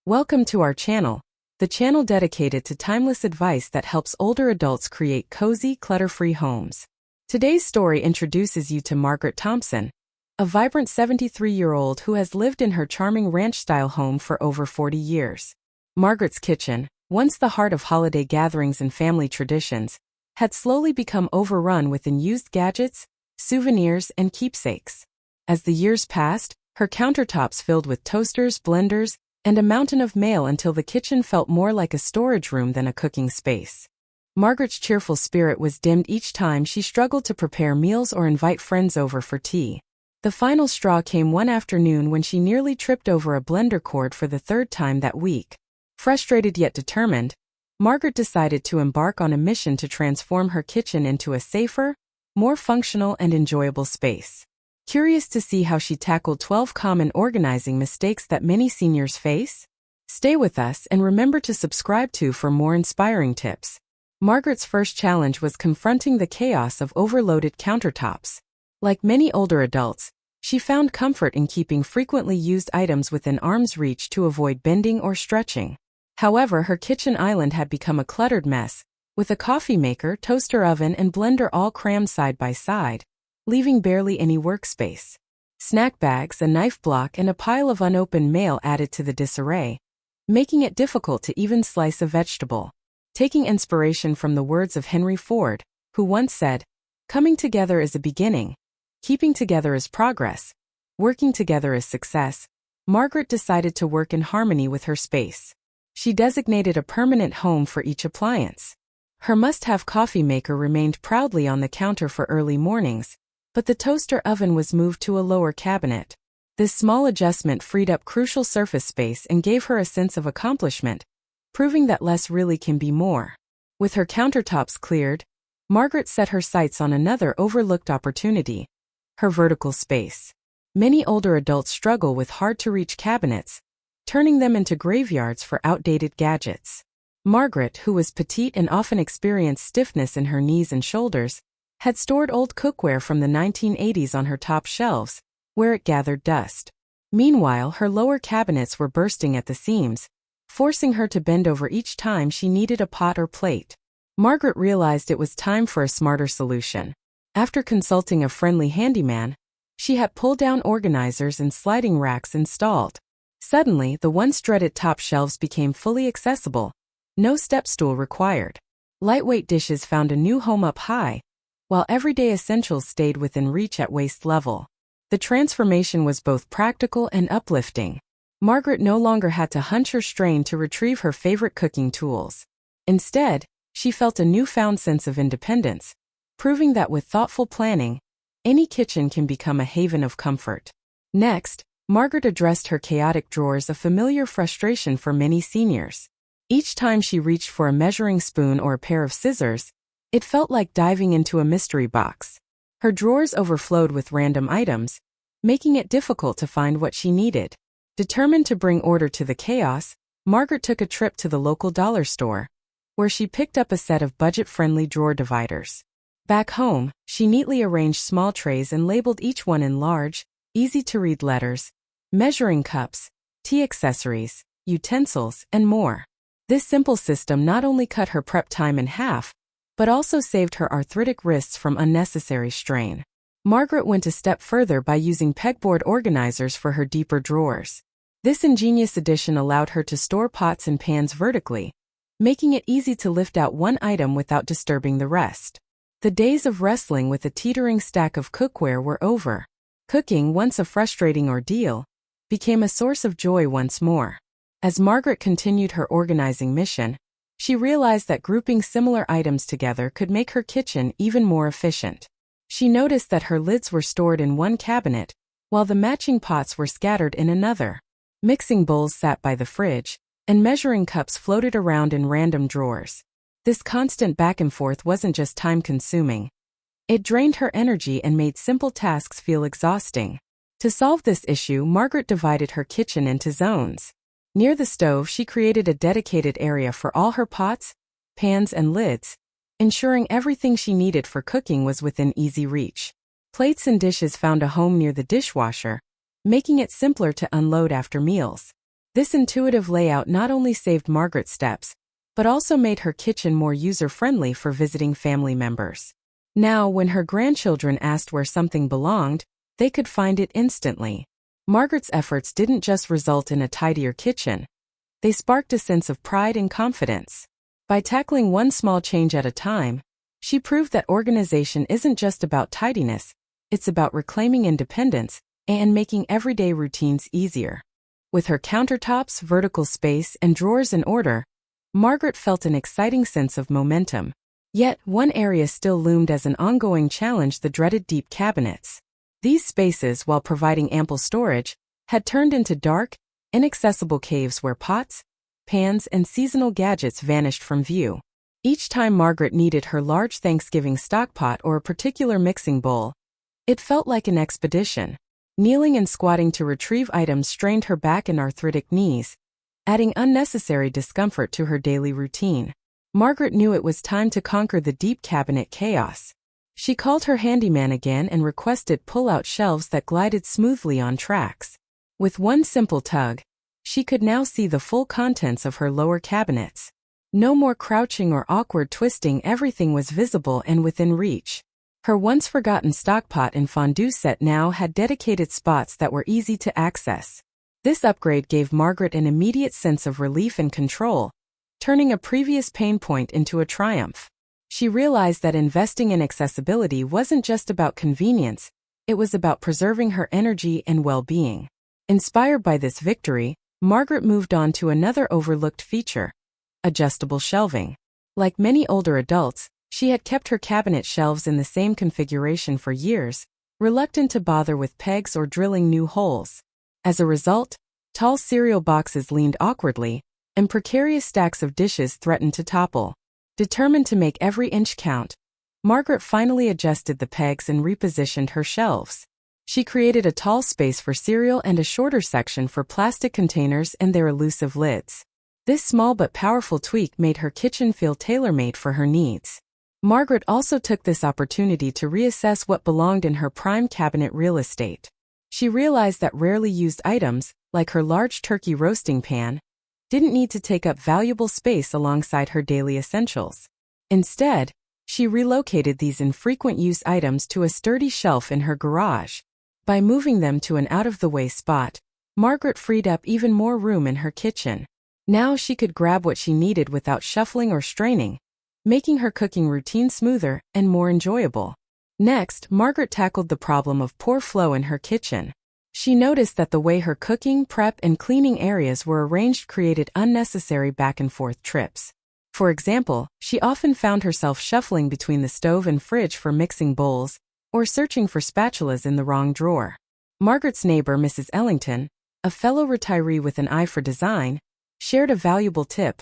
Welcome to our channel, the channel dedicated to timeless advice that helps older adults create cozy, clutter-free homes. Today's story introduces you to Margaret Thompson, a vibrant 73-year-old who has lived in her charming ranch-style home for over 40 years. Margaret's kitchen, once the heart of holiday gatherings and family traditions, had slowly become overrun with unused gadgets, souvenirs, and keepsakes. As the years passed, her countertops filled with toasters, blenders, and a mountain of mail until the kitchen felt more like a storage room than a cooking space. Margaret's cheerful spirit was dimmed each time she struggled to prepare meals or invite friends over for tea. The final straw came one afternoon when she nearly tripped over a blender cord for the third time that week. Frustrated yet determined, Margaret decided to embark on a mission to transform her kitchen into a safer, more functional and enjoyable space. Curious to see how she tackled 12 common organizing mistakes that many seniors face? Stay with us and remember to subscribe for more inspiring tips. Margaret's first challenge was confronting the chaos of overloaded countertops. Like many older adults, she found comfort in keeping frequently used items within arm's reach to avoid bending or stretching. However, her kitchen island had become a cluttered mess, with a coffee maker, toaster oven, and blender all crammed side by side, leaving barely any workspace. Snack bags, a knife block, and a pile of unopened mail added to the disarray, making it difficult to even slice a vegetable. Taking inspiration from the words of Henry Ford, who once said, "Coming together is a beginning, keeping together is progress, working together is success," Margaret decided to work in harmony with her space. She designated a permanent home for each appliance. Her must-have coffee maker remained proudly on the counter for early mornings, but the toaster oven was moved to a lower cabinet. This small adjustment freed up crucial surface space and gave her a sense of accomplishment, proving that less really can be more. With her countertops cleared, Margaret set her sights on another overlooked opportunity: her vertical space. Many older adults struggle with hard-to-reach cabinets, turning them into graveyards for outdated gadgets. Margaret, who was petite and often experienced stiffness in her knees and shoulders, had stored old cookware from the 1980s on her top shelves, where it gathered dust. Meanwhile, her lower cabinets were bursting at the seams, forcing her to bend over each time she needed a pot or plate. Margaret realized it was time for a smarter solution. After consulting a friendly handyman, she had pull-down organizers and sliding racks installed. Suddenly, the once-dreaded top shelves became fully accessible. No step stool required. Lightweight dishes found a new home up high, while everyday essentials stayed within reach at waist level. The transformation was both practical and uplifting. Margaret no longer had to hunch or strain to retrieve her favorite cooking tools. Instead, she felt a newfound sense of independence, proving that with thoughtful planning, any kitchen can become a haven of comfort. Next, Margaret addressed her chaotic drawers, a familiar frustration for many seniors. Each time she reached for a measuring spoon or a pair of scissors, it felt like diving into a mystery box. Her drawers overflowed with random items, making it difficult to find what she needed. Determined to bring order to the chaos, Margaret took a trip to the local dollar store, where she picked up a set of budget-friendly drawer dividers. Back home, she neatly arranged small trays and labeled each one in large, easy-to-read letters: measuring cups, tea accessories, utensils, and more. This simple system not only cut her prep time in half, but also saved her arthritic wrists from unnecessary strain. Margaret went a step further by using pegboard organizers for her deeper drawers. This ingenious addition allowed her to store pots and pans vertically, making it easy to lift out one item without disturbing the rest. The days of wrestling with a teetering stack of cookware were over. Cooking, once a frustrating ordeal, became a source of joy once more. As Margaret continued her organizing mission, she realized that grouping similar items together could make her kitchen even more efficient. She noticed that her lids were stored in one cabinet, while the matching pots were scattered in another. Mixing bowls sat by the fridge, and measuring cups floated around in random drawers. This constant back and forth wasn't just time-consuming. It drained her energy and made simple tasks feel exhausting. To solve this issue, Margaret divided her kitchen into zones. Near the stove, she created a dedicated area for all her pots, pans, and lids, ensuring everything she needed for cooking was within easy reach. Plates and dishes found a home near the dishwasher, making it simpler to unload after meals. This intuitive layout not only saved Margaret steps, but also made her kitchen more user-friendly for visiting family members. Now, when her grandchildren asked where something belonged, they could find it instantly. Margaret's efforts didn't just result in a tidier kitchen. They sparked a sense of pride and confidence. By tackling one small change at a time, she proved that organization isn't just about tidiness, it's about reclaiming independence and making everyday routines easier. With her countertops, vertical space, and drawers in order, Margaret felt an exciting sense of momentum. Yet, one area still loomed as an ongoing challenge: the dreaded deep cabinets. These spaces, while providing ample storage, had turned into dark, inaccessible caves where pots, pans, and seasonal gadgets vanished from view. Each time Margaret needed her large Thanksgiving stockpot or a particular mixing bowl, it felt like an expedition. Kneeling and squatting to retrieve items strained her back and arthritic knees, adding unnecessary discomfort to her daily routine. Margaret knew it was time to conquer the deep cabinet chaos. She called her handyman again and requested pull-out shelves that glided smoothly on tracks. With one simple tug, she could now see the full contents of her lower cabinets. No more crouching or awkward twisting, everything was visible and within reach. Her once-forgotten stockpot and fondue set now had dedicated spots that were easy to access. This upgrade gave Margaret an immediate sense of relief and control, turning a previous pain point into a triumph. She realized that investing in accessibility wasn't just about convenience, it was about preserving her energy and well-being. Inspired by this victory, Margaret moved on to another overlooked feature: adjustable shelving. Like many older adults, she had kept her cabinet shelves in the same configuration for years, reluctant to bother with pegs or drilling new holes. As a result, tall cereal boxes leaned awkwardly, and precarious stacks of dishes threatened to topple. Determined to make every inch count, Margaret finally adjusted the pegs and repositioned her shelves. She created a tall space for cereal and a shorter section for plastic containers and their elusive lids. This small but powerful tweak made her kitchen feel tailor-made for her needs. Margaret also took this opportunity to reassess what belonged in her prime cabinet real estate. She realized that rarely used items, like her large turkey roasting pan, didn't need to take up valuable space alongside her daily essentials. Instead, she relocated these infrequent use items to a sturdy shelf in her garage. By moving them to an out-of-the-way spot, Margaret freed up even more room in her kitchen. Now she could grab what she needed without shuffling or straining, making her cooking routine smoother and more enjoyable. Next, Margaret tackled the problem of poor flow in her kitchen. She noticed that the way her cooking, prep, and cleaning areas were arranged created unnecessary back-and-forth trips. For example, she often found herself shuffling between the stove and fridge for mixing bowls, or searching for spatulas in the wrong drawer. Margaret's neighbor, Mrs. Ellington, a fellow retiree with an eye for design, shared a valuable tip: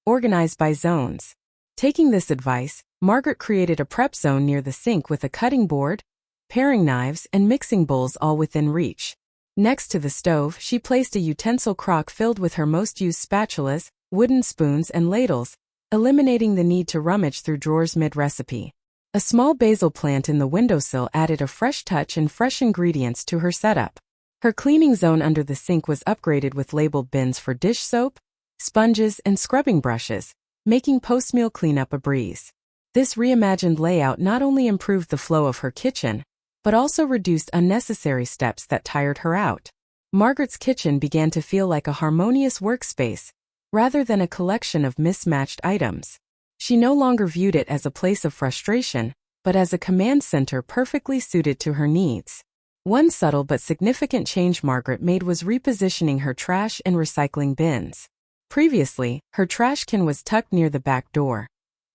organize by zones. Taking this advice, Margaret created a prep zone near the sink with a cutting board, paring knives, and mixing bowls all within reach. Next to the stove, she placed a utensil crock filled with her most used spatulas, wooden spoons, and ladles, eliminating the need to rummage through drawers mid-recipe. A small basil plant in the windowsill added a fresh touch and fresh ingredients to her setup. Her cleaning zone under the sink was upgraded with labeled bins for dish soap, sponges, and scrubbing brushes, making post-meal cleanup a breeze. This reimagined layout not only improved the flow of her kitchen, but also reduced unnecessary steps that tired her out. Margaret's kitchen began to feel like a harmonious workspace, rather than a collection of mismatched items. She no longer viewed it as a place of frustration, but as a command center perfectly suited to her needs. One subtle but significant change Margaret made was repositioning her trash and recycling bins. Previously, her trash can was tucked near the back door,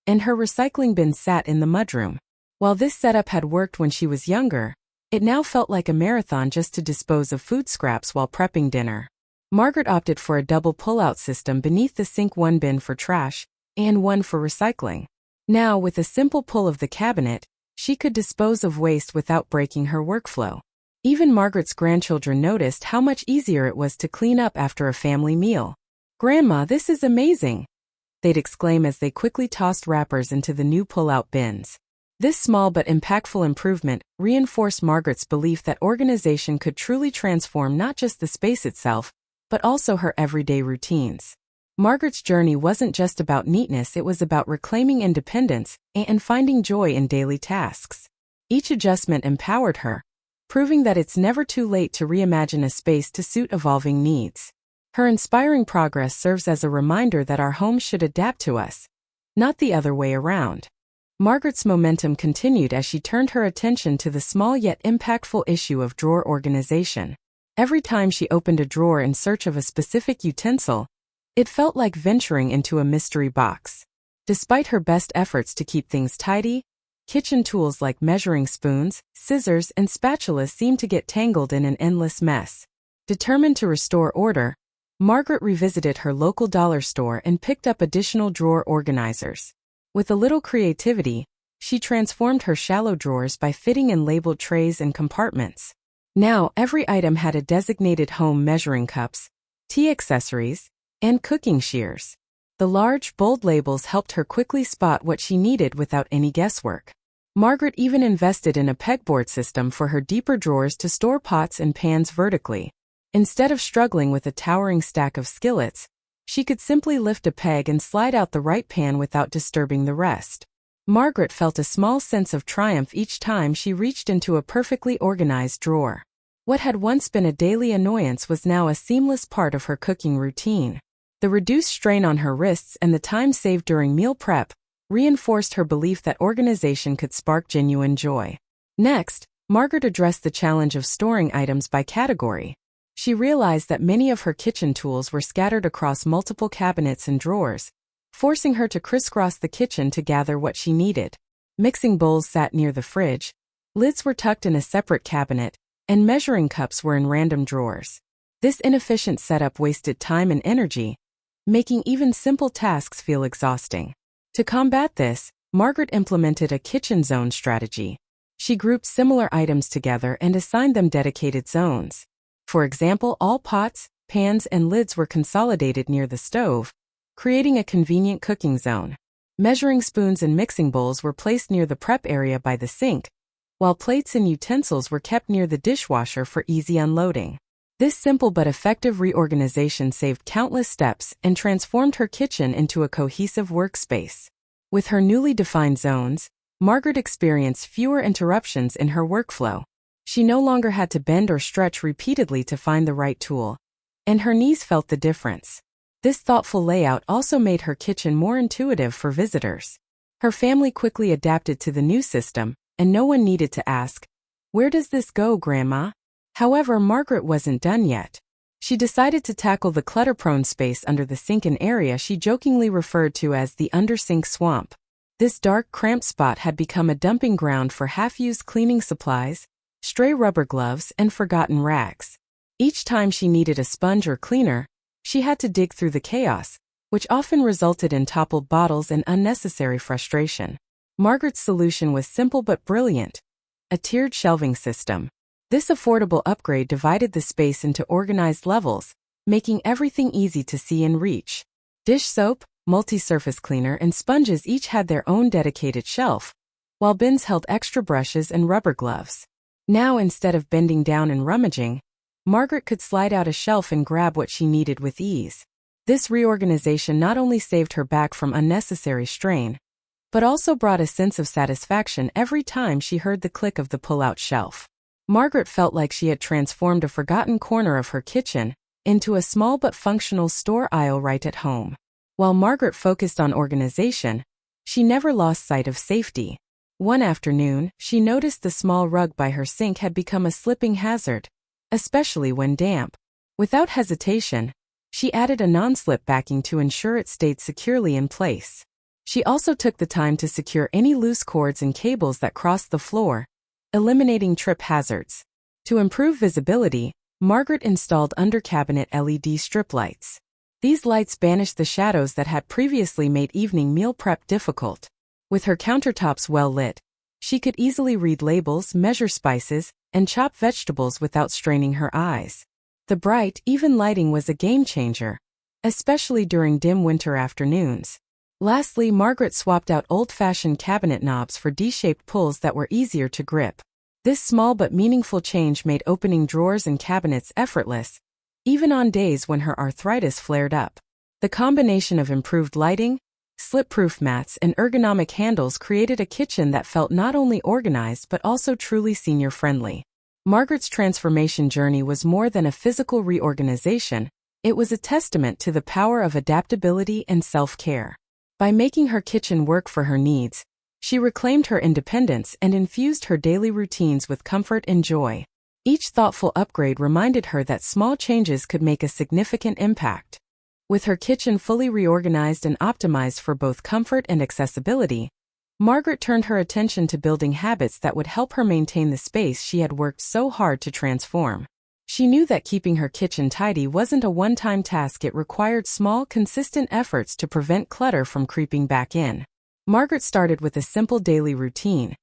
and her recycling bin sat in the mudroom. While this setup had worked when she was younger, it now felt like a marathon just to dispose of food scraps while prepping dinner. Margaret opted for a double pull-out system beneath the sink: one bin for trash and one for recycling. Now, with a simple pull of the cabinet, she could dispose of waste without breaking her workflow. Even Margaret's grandchildren noticed how much easier it was to clean up after a family meal. "Grandma, this is amazing!" they'd exclaim as they quickly tossed wrappers into the new pull-out bins. This small but impactful improvement reinforced Margaret's belief that organization could truly transform not just the space itself, but also her everyday routines. Margaret's journey wasn't just about neatness, it was about reclaiming independence and finding joy in daily tasks. Each adjustment empowered her, proving that it's never too late to reimagine a space to suit evolving needs. Her inspiring progress serves as a reminder that our homes should adapt to us, not the other way around. Margaret's momentum continued as she turned her attention to the small yet impactful issue of drawer organization. Every time she opened a drawer in search of a specific utensil, it felt like venturing into a mystery box. Despite her best efforts to keep things tidy, kitchen tools like measuring spoons, scissors, and spatulas seemed to get tangled in an endless mess. Determined to restore order, Margaret revisited her local dollar store and picked up additional drawer organizers. With a little creativity, she transformed her shallow drawers by fitting and labeled trays and compartments. Now, every item had a designated home: measuring cups, tea accessories, and cooking shears. The large, bold labels helped her quickly spot what she needed without any guesswork. Margaret even invested in a pegboard system for her deeper drawers to store pots and pans vertically. Instead of struggling with a towering stack of skillets, she could simply lift a peg and slide out the right pan without disturbing the rest. Margaret felt a small sense of triumph each time she reached into a perfectly organized drawer. What had once been a daily annoyance was now a seamless part of her cooking routine. The reduced strain on her wrists and the time saved during meal prep reinforced her belief that organization could spark genuine joy. Next, Margaret addressed the challenge of storing items by category. She realized that many of her kitchen tools were scattered across multiple cabinets and drawers, forcing her to crisscross the kitchen to gather what she needed. Mixing bowls sat near the fridge, lids were tucked in a separate cabinet, and measuring cups were in random drawers. This inefficient setup wasted time and energy, making even simple tasks feel exhausting. To combat this, Margaret implemented a kitchen zone strategy. She grouped similar items together and assigned them dedicated zones. For example, all pots, pans, and lids were consolidated near the stove, creating a convenient cooking zone. Measuring spoons and mixing bowls were placed near the prep area by the sink, while plates and utensils were kept near the dishwasher for easy unloading. This simple but effective reorganization saved countless steps and transformed her kitchen into a cohesive workspace. With her newly defined zones, Margaret experienced fewer interruptions in her workflow. She no longer had to bend or stretch repeatedly to find the right tool, and her knees felt the difference. This thoughtful layout also made her kitchen more intuitive for visitors. Her family quickly adapted to the new system, and no one needed to ask, "Where does this go, Grandma?" However, Margaret wasn't done yet. She decided to tackle the clutter-prone space under the sink, an area she jokingly referred to as the under-sink swamp. This dark, cramped spot had become a dumping ground for half-used cleaning supplies, stray rubber gloves, and forgotten rags. Each time she needed a sponge or cleaner, she had to dig through the chaos, which often resulted in toppled bottles and unnecessary frustration. Margaret's solution was simple but brilliant: a tiered shelving system. This affordable upgrade divided the space into organized levels, making everything easy to see and reach. Dish soap, multi-surface cleaner, and sponges each had their own dedicated shelf, while bins held extra brushes and rubber gloves. Now, instead of bending down and rummaging, Margaret could slide out a shelf and grab what she needed with ease. This reorganization not only saved her back from unnecessary strain, but also brought a sense of satisfaction every time she heard the click of the pull-out shelf. Margaret felt like she had transformed a forgotten corner of her kitchen into a small but functional store aisle right at home. While Margaret focused on organization, she never lost sight of safety. One afternoon, she noticed the small rug by her sink had become a slipping hazard, especially when damp. Without hesitation, she added a non-slip backing to ensure it stayed securely in place. She also took the time to secure any loose cords and cables that crossed the floor, eliminating trip hazards. To improve visibility, Margaret installed under-cabinet LED strip lights. These lights banished the shadows that had previously made evening meal prep difficult. With her countertops well lit, she could easily read labels, measure spices, and chop vegetables without straining her eyes. The bright, even lighting was a game-changer, especially during dim winter afternoons. Lastly, Margaret swapped out old-fashioned cabinet knobs for D-shaped pulls that were easier to grip. This small but meaningful change made opening drawers and cabinets effortless, even on days when her arthritis flared up. The combination of improved lighting, slip-proof mats, and ergonomic handles created a kitchen that felt not only organized but also truly senior-friendly. Margaret's transformation journey was more than a physical reorganization. It was a testament to the power of adaptability and self-care. By making her kitchen work for her needs, she reclaimed her independence and infused her daily routines with comfort and joy. Each thoughtful upgrade reminded her that small changes could make a significant impact. With her kitchen fully reorganized and optimized for both comfort and accessibility, Margaret turned her attention to building habits that would help her maintain the space she had worked so hard to transform. She knew that keeping her kitchen tidy wasn't a one-time task. It required small, consistent efforts to prevent clutter from creeping back in. Margaret started with a simple daily routine.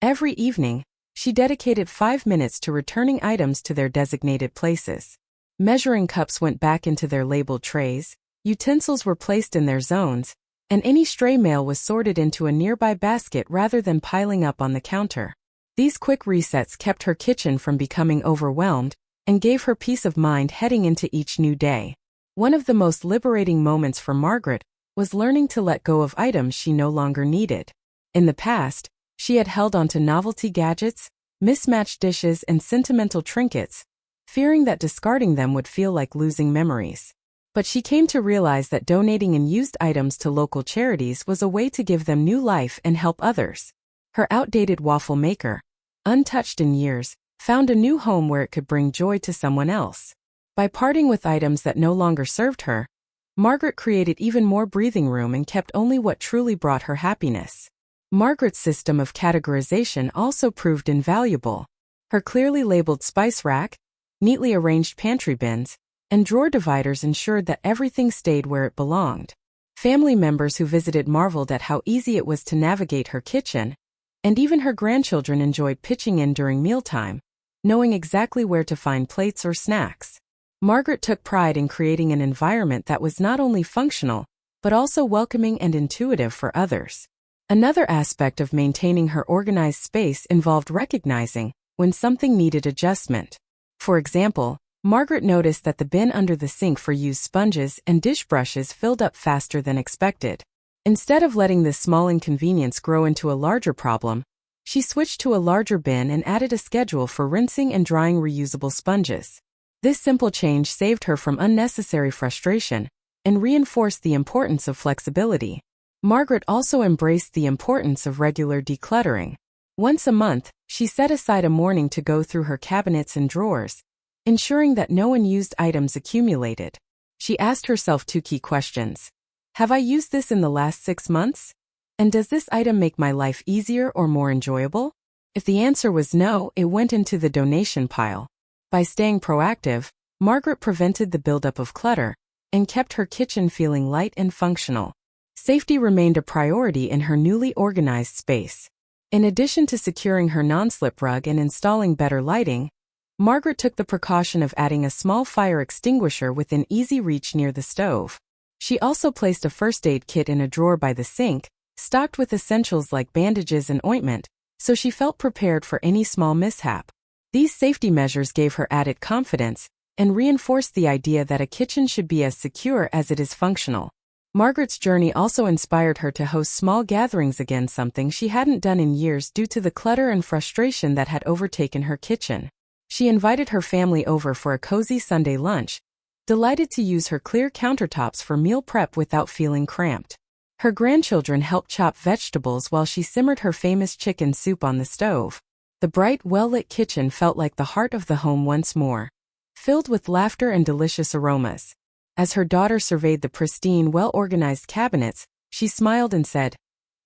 Every evening, she dedicated 5 minutes to returning items to their designated places. Measuring cups went back into their labeled trays, utensils were placed in their zones, and any stray mail was sorted into a nearby basket rather than piling up on the counter. These quick resets kept her kitchen from becoming overwhelmed and gave her peace of mind heading into each new day. One of the most liberating moments for Margaret was learning to let go of items she no longer needed. In the past, she had held onto novelty gadgets, mismatched dishes, and sentimental trinkets, fearing that discarding them would feel like losing memories. But she came to realize that donating unused items to local charities was a way to give them new life and help others. Her outdated waffle maker, untouched in years, found a new home where it could bring joy to someone else. By parting with items that no longer served her, Margaret created even more breathing room and kept only what truly brought her happiness. Margaret's system of categorization also proved invaluable. Her clearly labeled spice rack, neatly arranged pantry bins, and drawer dividers ensured that everything stayed where it belonged. Family members who visited marveled at how easy it was to navigate her kitchen, and even her grandchildren enjoyed pitching in during mealtime, knowing exactly where to find plates or snacks. Margaret took pride in creating an environment that was not only functional, but also welcoming and intuitive for others. Another aspect of maintaining her organized space involved recognizing when something needed adjustment. For example, Margaret noticed that the bin under the sink for used sponges and dish brushes filled up faster than expected. Instead of letting this small inconvenience grow into a larger problem, she switched to a larger bin and added a schedule for rinsing and drying reusable sponges. This simple change saved her from unnecessary frustration and reinforced the importance of flexibility. Margaret also embraced the importance of regular decluttering. Once a month, she set aside a morning to go through her cabinets and drawers, ensuring that no unused items accumulated. She asked herself 2 key questions. Have I used this in the last 6 months? And does this item make my life easier or more enjoyable? If the answer was no, it went into the donation pile. By staying proactive, Margaret prevented the buildup of clutter and kept her kitchen feeling light and functional. Safety remained a priority in her newly organized space. In addition to securing her non-slip rug and installing better lighting, Margaret took the precaution of adding a small fire extinguisher within easy reach near the stove. She also placed a first aid kit in a drawer by the sink, stocked with essentials like bandages and ointment, so she felt prepared for any small mishap. These safety measures gave her added confidence and reinforced the idea that a kitchen should be as secure as it is functional. Margaret's journey also inspired her to host small gatherings again, something she hadn't done in years due to the clutter and frustration that had overtaken her kitchen. She invited her family over for a cozy Sunday lunch, delighted to use her clear countertops for meal prep without feeling cramped. Her grandchildren helped chop vegetables while she simmered her famous chicken soup on the stove. The bright, well-lit kitchen felt like the heart of the home once more, filled with laughter and delicious aromas. As her daughter surveyed the pristine, well-organized cabinets, she smiled and said,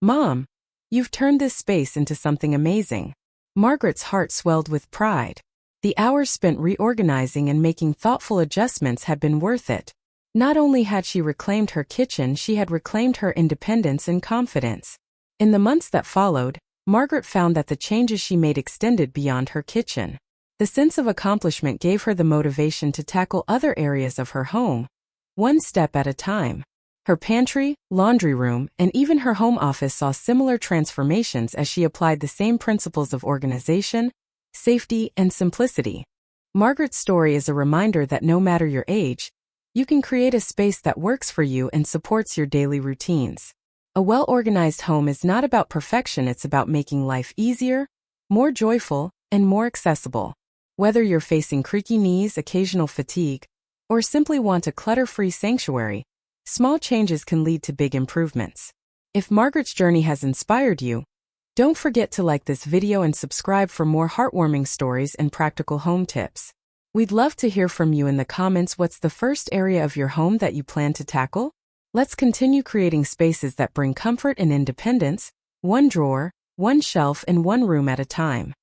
"Mom, you've turned this space into something amazing." Margaret's heart swelled with pride. The hours spent reorganizing and making thoughtful adjustments had been worth it. Not only had she reclaimed her kitchen, she had reclaimed her independence and confidence. In the months that followed, Margaret found that the changes she made extended beyond her kitchen. The sense of accomplishment gave her the motivation to tackle other areas of her home, one step at a time. Her pantry, laundry room, and even her home office saw similar transformations as she applied the same principles of organization, safety, and simplicity. Margaret's story is a reminder that no matter your age, you can create a space that works for you and supports your daily routines. A well-organized home is not about perfection, it's about making life easier, more joyful, and more accessible. Whether you're facing creaky knees, occasional fatigue, or simply want a clutter-free sanctuary, small changes can lead to big improvements. If Margaret's journey has inspired you, don't forget to like this video and subscribe for more heartwarming stories and practical home tips. We'd love to hear from you in the comments. What's the first area of your home that you plan to tackle? Let's continue creating spaces that bring comfort and independence, one drawer, one shelf, and one room at a time.